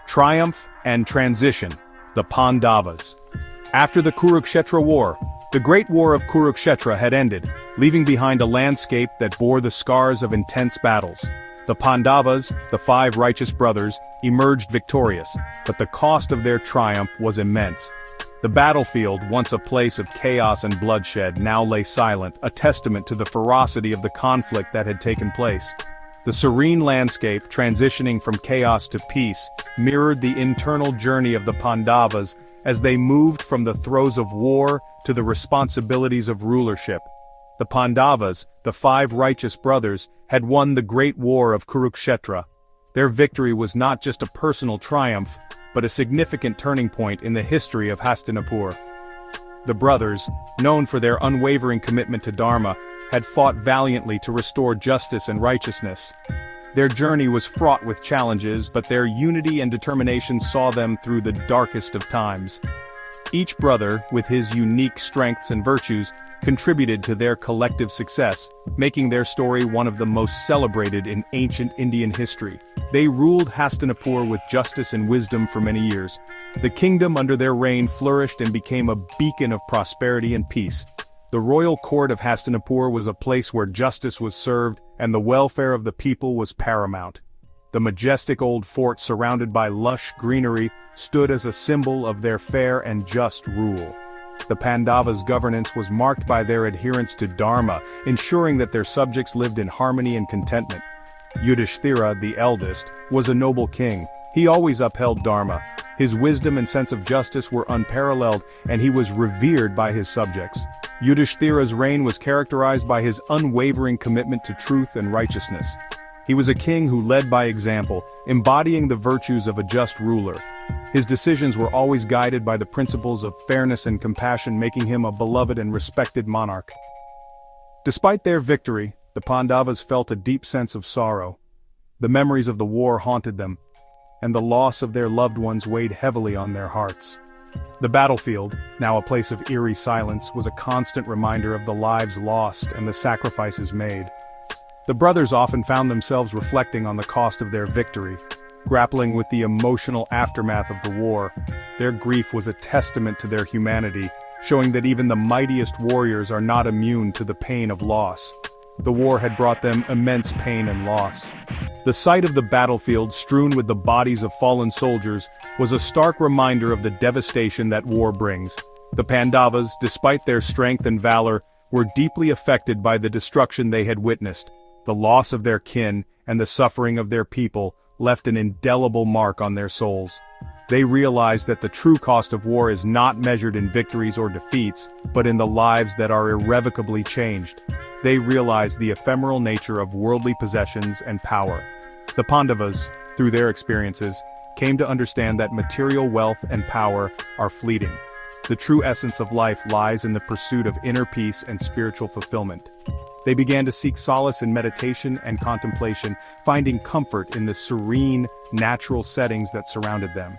Triumph and Transition, the Pandavas. After the Kurukshetra War, the Great War of Kurukshetra had ended, leaving behind a landscape that bore the scars of intense battles. The Pandavas, the five righteous brothers, emerged victorious, but the cost of their triumph was immense. The battlefield, once a place of chaos and bloodshed, now lay silent, a testament to the ferocity of the conflict that had taken place. The serene landscape, transitioning from chaos to peace, mirrored the internal journey of the Pandavas as they moved from the throes of war to the responsibilities of rulership. The Pandavas, the five righteous brothers, had won the great war of Kurukshetra. Their victory was not just a personal triumph, but a significant turning point in the history of Hastinapur. The brothers, known for their unwavering commitment to Dharma, had fought valiantly to restore justice and righteousness. Their journey was fraught with challenges, but their unity and determination saw them through the darkest of times. Each brother, with his unique strengths and virtues, contributed to their collective success, making their story one of the most celebrated in ancient Indian history. They ruled Hastinapur with justice and wisdom for many years. The kingdom under their reign flourished and became a beacon of prosperity and peace. The royal court of Hastinapur was a place where justice was served and the welfare of the people was paramount. The majestic old fort surrounded by lush greenery stood as a symbol of their fair and just rule. The Pandavas' governance was marked by their adherence to Dharma, ensuring that their subjects lived in harmony and contentment. Yudhishthira, the eldest, was a noble king. He always upheld Dharma. His wisdom and sense of justice were unparalleled, and he was revered by his subjects. Yudhishthira's reign was characterized by his unwavering commitment to truth and righteousness. He was a king who led by example, embodying the virtues of a just ruler. His decisions were always guided by the principles of fairness and compassion, making him a beloved and respected monarch. Despite their victory, the Pandavas felt a deep sense of sorrow. The memories of the war haunted them, and the loss of their loved ones weighed heavily on their hearts. The battlefield, now a place of eerie silence, was a constant reminder of the lives lost and the sacrifices made. The brothers often found themselves reflecting on the cost of their victory, grappling with the emotional aftermath of the war. Their grief was a testament to their humanity, showing that even the mightiest warriors are not immune to the pain of loss. The war had brought them immense pain and loss. The sight of the battlefield strewn with the bodies of fallen soldiers was a stark reminder of the devastation that war brings. The Pandavas, despite their strength and valor, were deeply affected by the destruction they had witnessed. The loss of their kin and the suffering of their people left an indelible mark on their souls. They realized that the true cost of war is not measured in victories or defeats, but in the lives that are irrevocably changed. They realized the ephemeral nature of worldly possessions and power. The Pandavas, through their experiences, came to understand that material wealth and power are fleeting. The true essence of life lies in the pursuit of inner peace and spiritual fulfillment. They began to seek solace in meditation and contemplation, finding comfort in the serene, natural settings that surrounded them.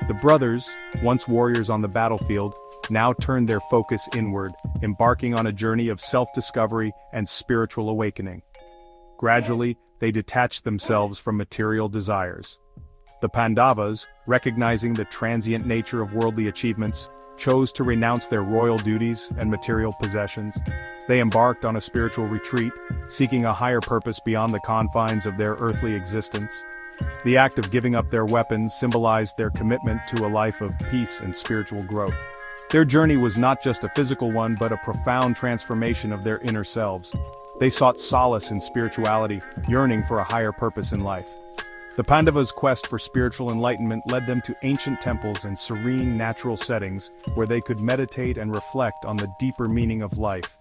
The brothers, once warriors on the battlefield, now turned their focus inward, embarking on a journey of self-discovery and spiritual awakening. Gradually, they detached themselves from material desires. The Pandavas, recognizing the transient nature of worldly achievements, chose to renounce their royal duties and material possessions. They embarked on a spiritual retreat, seeking a higher purpose beyond the confines of their earthly existence. The act of giving up their weapons symbolized their commitment to a life of peace and spiritual growth. Their journey was not just a physical one, but a profound transformation of their inner selves. They sought solace in spirituality, yearning for a higher purpose in life. The Pandavas' quest for spiritual enlightenment led them to ancient temples and serene natural settings where they could meditate and reflect on the deeper meaning of life.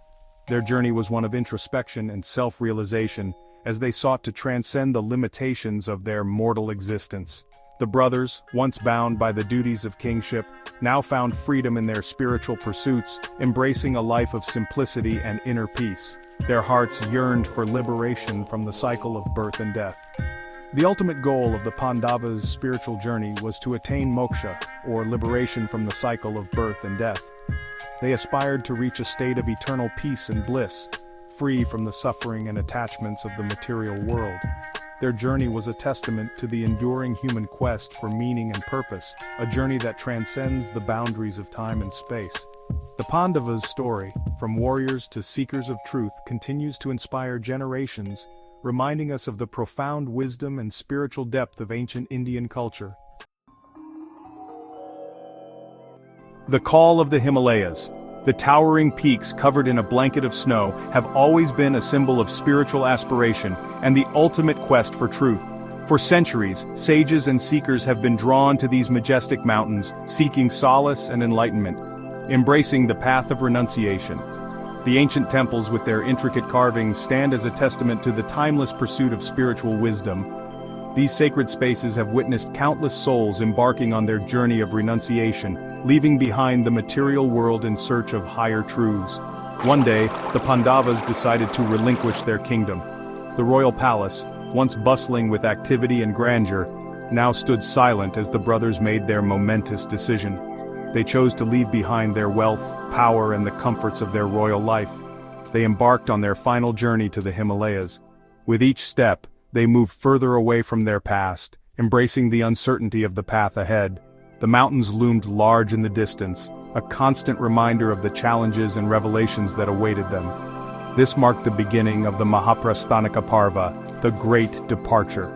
Their journey was one of introspection and self-realization as they sought to transcend the limitations of their mortal existence. The brothers, once bound by the duties of kingship, now found freedom in their spiritual pursuits, embracing a life of simplicity and inner peace. Their hearts yearned for liberation from the cycle of birth and death. The ultimate goal of the Pandavas' spiritual journey was to attain moksha, or liberation from the cycle of birth and death. They aspired to reach a state of eternal peace and bliss, free from the suffering and attachments of the material world. their journey was a testament to the enduring human quest for meaning and purpose, a journey that transcends the boundaries of time and space. The Pandavas' story, from warriors to seekers of truth, continues to inspire generations, reminding us of the profound wisdom and spiritual depth of ancient Indian culture. The call of the Himalayas. The towering peaks covered in a blanket of snow have always been a symbol of spiritual aspiration and the ultimate quest for truth. For centuries, sages and seekers have been drawn to these majestic mountains, seeking solace and enlightenment, embracing the path of renunciation. The ancient temples with their intricate carvings stand as a testament to the timeless pursuit of spiritual wisdom. These sacred spaces have witnessed countless souls embarking on their journey of renunciation, leaving behind the material world in search of higher truths. One day, the Pandavas decided to relinquish their kingdom. The royal palace, once bustling with activity and grandeur, now stood silent as the brothers made their momentous decision. They chose to leave behind their wealth, power, and the comforts of their royal life. They embarked on their final journey to the Himalayas. With each step, they moved further away from their past, embracing the uncertainty of the path ahead. The mountains loomed large in the distance, a constant reminder of the challenges and revelations that awaited them. This marked the beginning of the Mahaprasthanika Parva, the Great Departure.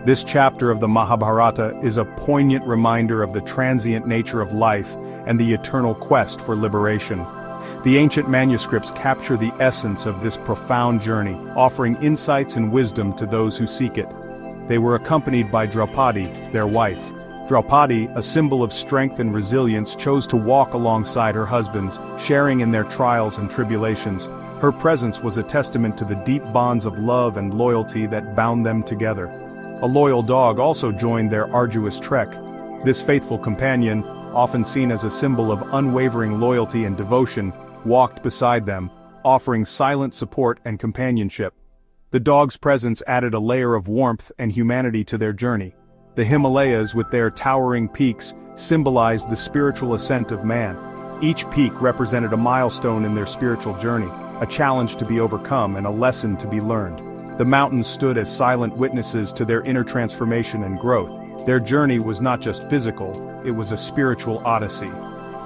This chapter of the Mahabharata is a poignant reminder of the transient nature of life and the eternal quest for liberation. The ancient manuscripts capture the essence of this profound journey, offering insights and wisdom to those who seek it. They were accompanied by Draupadi, their wife. Draupadi, a symbol of strength and resilience, chose to walk alongside her husbands, sharing in their trials and tribulations. Her presence was a testament to the deep bonds of love and loyalty that bound them together. A loyal dog also joined their arduous trek. This faithful companion, often seen as a symbol of unwavering loyalty and devotion, walked beside them, offering silent support and companionship. The dog's presence added a layer of warmth and humanity to their journey. The Himalayas, with their towering peaks, symbolized the spiritual ascent of man. Each peak represented a milestone in their spiritual journey, a challenge to be overcome and a lesson to be learned. The mountains stood as silent witnesses to their inner transformation and growth. Their journey was not just physical, it was a spiritual odyssey.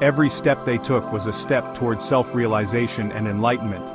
Every step they took was a step toward self-realization and enlightenment.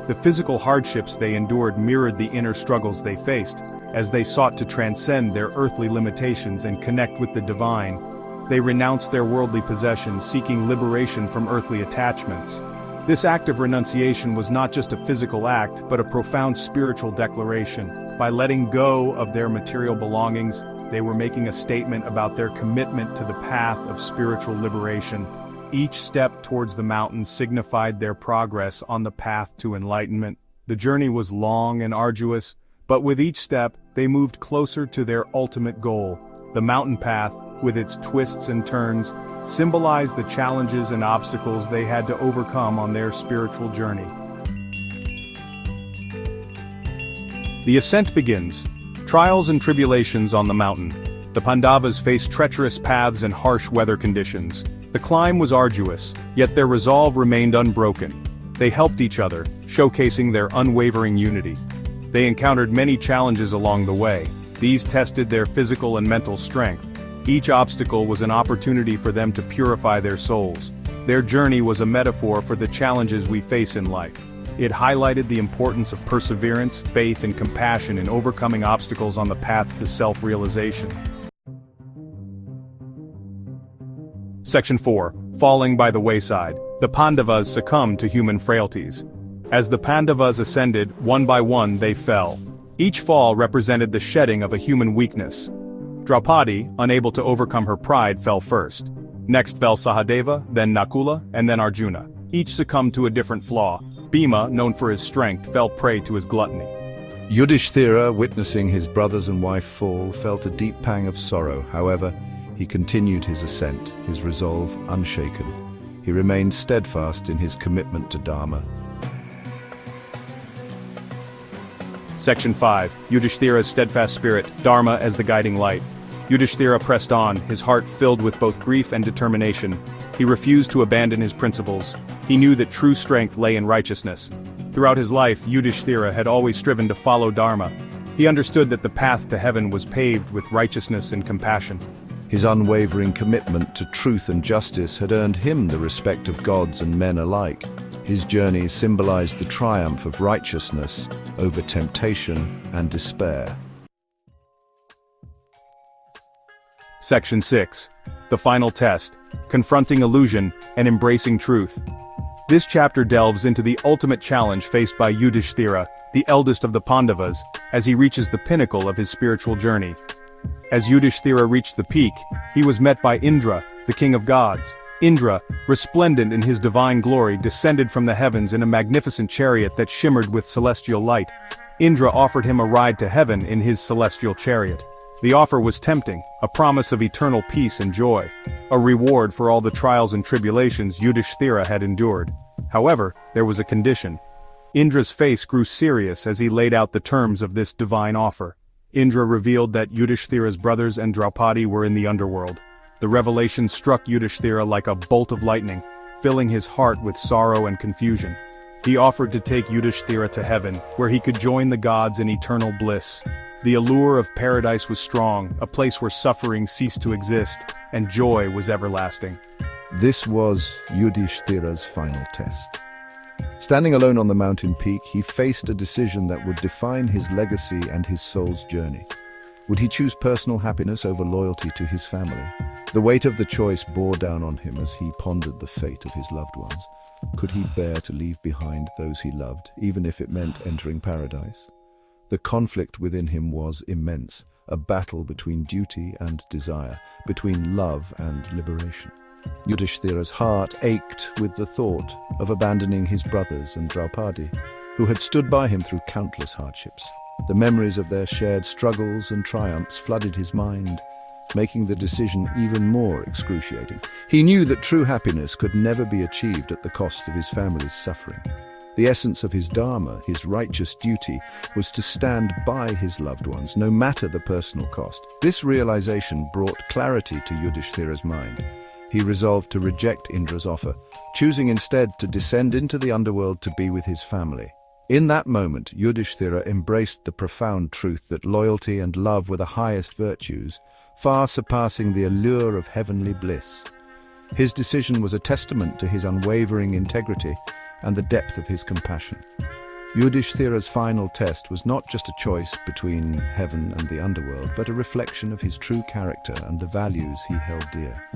The physical hardships they endured mirrored the inner struggles they faced, as they sought to transcend their earthly limitations and connect with the divine. They renounced their worldly possessions, seeking liberation from earthly attachments. This act of renunciation was not just a physical act, but a profound spiritual declaration. By letting go of their material belongings, they were making a statement about their commitment to the path of spiritual liberation. Each step towards the mountains signified their progress on the path to enlightenment. The journey was long and arduous, but with each step, they moved closer to their ultimate goal. The mountain path, with its twists and turns, symbolized the challenges and obstacles they had to overcome on their spiritual journey. The ascent begins. Trials and tribulations on the mountain. The Pandavas faced treacherous paths and harsh weather conditions. The climb was arduous, yet their resolve remained unbroken. They helped each other, showcasing their unwavering unity. They encountered many challenges along the way. These tested their physical and mental strength. Each obstacle was an opportunity for them to purify their souls. Their journey was a metaphor for the challenges we face in life. It highlighted the importance of perseverance, faith, and compassion in overcoming obstacles on the path to self-realization. Section 4. Falling by the wayside. The Pandavas succumbed to human frailties. As the Pandavas ascended, one by one they fell. Each fall represented the shedding of a human weakness. Draupadi, unable to overcome her pride, fell first. Next fell Sahadeva, then Nakula, and then Arjuna. Each succumbed to a different flaw. Bhima, known for his strength, fell prey to his gluttony. Yudhishthira, witnessing his brothers and wife fall, felt a deep pang of sorrow. However, he continued his ascent, his resolve unshaken. He remained steadfast in his commitment to Dharma. Section 5. Yudhishthira's steadfast spirit, Dharma as the guiding light. Yudhishthira pressed on, his heart filled with both grief and determination. He refused to abandon his principles. He knew that true strength lay in righteousness. Throughout his life, Yudhishthira had always striven to follow Dharma. He understood that the path to heaven was paved with righteousness and compassion. His unwavering commitment to truth and justice had earned him the respect of gods and men alike. His journey symbolized the triumph of righteousness over temptation and despair. Section 6. The Final Test, Confronting Illusion and Embracing Truth. This chapter delves into the ultimate challenge faced by Yudhishthira, the eldest of the Pandavas, as he reaches the pinnacle of his spiritual journey. As Yudhishthira reached the peak, he was met by Indra, the king of gods. Indra, resplendent in his divine glory, descended from the heavens in a magnificent chariot that shimmered with celestial light. Indra offered him a ride to heaven in his celestial chariot. The offer was tempting, a promise of eternal peace and joy, a reward for all the trials and tribulations Yudhishthira had endured. However, there was a condition. Indra's face grew serious as he laid out the terms of this divine offer. Indra revealed that Yudhishthira's brothers and Draupadi were in the underworld. The revelation struck Yudhishthira like a bolt of lightning, filling his heart with sorrow and confusion. He offered to take Yudhishthira to heaven, where he could join the gods in eternal bliss. The allure of paradise was strong, a place where suffering ceased to exist, and joy was everlasting. This was Yudhishthira's final test. Standing alone on the mountain peak, he faced a decision that would define his legacy and his soul's journey. Would he choose personal happiness over loyalty to his family? The weight of the choice bore down on him as he pondered the fate of his loved ones. Could he bear to leave behind those he loved, even if it meant entering paradise? The conflict within him was immense, a battle between duty and desire, between love and liberation. Yudhishthira's heart ached with the thought of abandoning his brothers and Draupadi, who had stood by him through countless hardships. The memories of their shared struggles and triumphs flooded his mind, making the decision even more excruciating. He knew that true happiness could never be achieved at the cost of his family's suffering. The essence of his dharma, his righteous duty, was to stand by his loved ones, no matter the personal cost. This realization brought clarity to Yudhishthira's mind. He resolved to reject Indra's offer, choosing instead to descend into the underworld to be with his family. In that moment, Yudhishthira embraced the profound truth that loyalty and love were the highest virtues, far surpassing the allure of heavenly bliss. His decision was a testament to his unwavering integrity and the depth of his compassion. Yudhishthira's final test was not just a choice between heaven and the underworld, but a reflection of his true character and the values he held dear.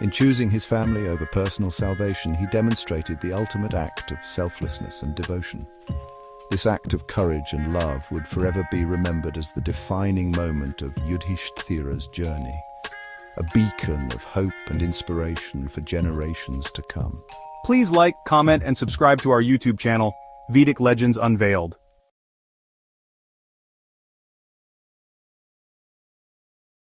In choosing his family over personal salvation, he demonstrated the ultimate act of selflessness and devotion. This act of courage and love would forever be remembered as the defining moment of Yudhishthira's journey, a beacon of hope and inspiration for generations to come. Please like, comment, and subscribe to our YouTube channel, Vedic Legends Unveiled.